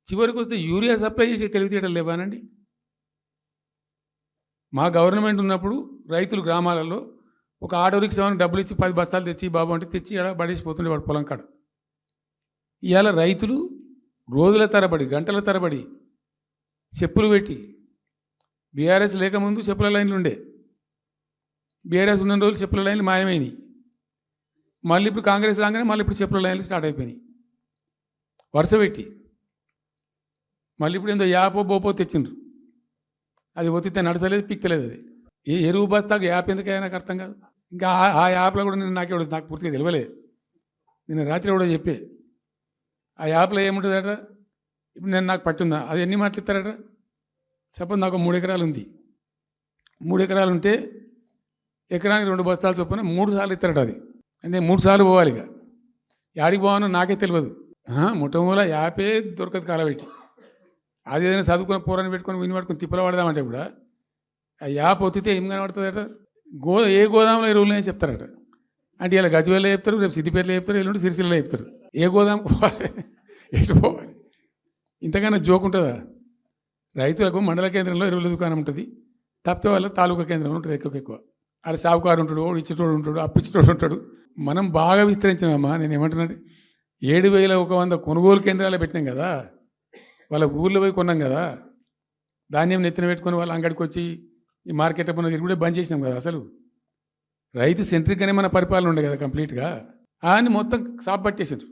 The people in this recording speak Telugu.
చివరికి వస్తే యూరియా సప్లై చేసే తెలివితేటలు లేవానండి. మా గవర్నమెంట్ ఉన్నప్పుడు రైతులు గ్రామాలలో ఒక ఆటో రిక్షాను డబ్బులు ఇచ్చి 10 బస్తాలు తెచ్చి బాబు అంటే తెచ్చి ఆడ పడేసిపోతుండే వాడు పొలం కాడ. ఇవాళ రైతులు రోజుల తరబడి గంటల తరబడి చెప్పులు పెట్టి, బీఆర్ఎస్ లేకముందు చెప్పుల లైన్లు ఉండే, బీఆర్ఎస్ ఉన్న రోజులు చెప్పుల లైన్లు మాయమైనవి. మళ్ళీ ఇప్పుడు కాంగ్రెస్ రాగానే మళ్ళీ ఇప్పుడు చెప్పుల లైన్లు స్టార్ట్ అయిపోయినాయి వరుస పెట్టి. మళ్ళీ ఇప్పుడు ఏందో యాపో బోపో తెచ్చిండ్రు, అది ఒత్తితే నడచలేదు, పిక్తలేదు. అది ఏ ఎరువు బస్తాకు యాప్ ఎందుకైనా నాకు అర్థం కాదు. ఇంకా ఆ యాప్లో కూడా నేను నాకు పూర్తిగా తెలియలేదు. నేను రాత్రి కూడా చెప్పే ఆ యాప్లో ఏముంటుందట. ఇప్పుడు నాకు పట్టుందా, అది ఎన్ని మాటలు ఇస్తారట. సపోజ్ నాకు 3 ఎకరాలు ఉంది. 3 ఎకరాలు ఉంటే ఎకరానికి 2 బస్తాలు చొప్పున 3 సార్లు ఇస్తారట. అది అంటే 3 సార్లు పోవాలి. ఇక యాడికి పోవాలో నాకే తెలియదు. మొట్టమొదటి యాపే దొరకదు కాలబెట్టి. అది ఏదైనా చదువుకుని పూరాన్ని పెట్టుకొని విని పట్టుకొని తిప్పలు పడదామంటే కూడా ఆ యాప్ ఒత్తితే ఏం కనబడుతుందట. ఏ గోదాంలో ఎరువులు అని చెప్తారట. అంటే ఇలా గజ్వేల్లో చెప్తారు, రేపు సిద్దిపేటలో చెప్తారు, ఎల్లుండి సిరిసిల్లలో చెప్తారు. ఏ గోదాంకి పోవాలి, ఎటు పోవాలి. ఇంతకన్నా జోక్ ఉంటుందా? రైతులకు మండల కేంద్రంలో ఎరువుల దుకాణం ఉంటుంది, తప్పితే వాళ్ళ తాలూకా కేంద్రంలో ఉంటుంది ఎక్కువ. అది సాగుకారు ఉంటాడు, ఇచ్చేటోడు ఉంటాడు, అప్పిచ్చేటోడు ఉంటాడు. మనం బాగా విస్తరించామమ్మా. నేను ఏమంటున్నాను, 7,100 కొనుగోలు కేంద్రాలు పెట్టినాం కదా, వాళ్ళ ఊర్లో పోయి కొన్నాం కదా. ధాన్యం నెత్తిన పెట్టుకొని వాళ్ళ అంగడికి వచ్చి ఈ మార్కెట్ మన తిరుగుడే బంద్ చేసినాం కదా. అసలు రైతు సెంట్రిక్గానే మన పరిపాలన ఉండే కదా కంప్లీట్గా. అని మొత్తం సాప్ పట్టేసారు.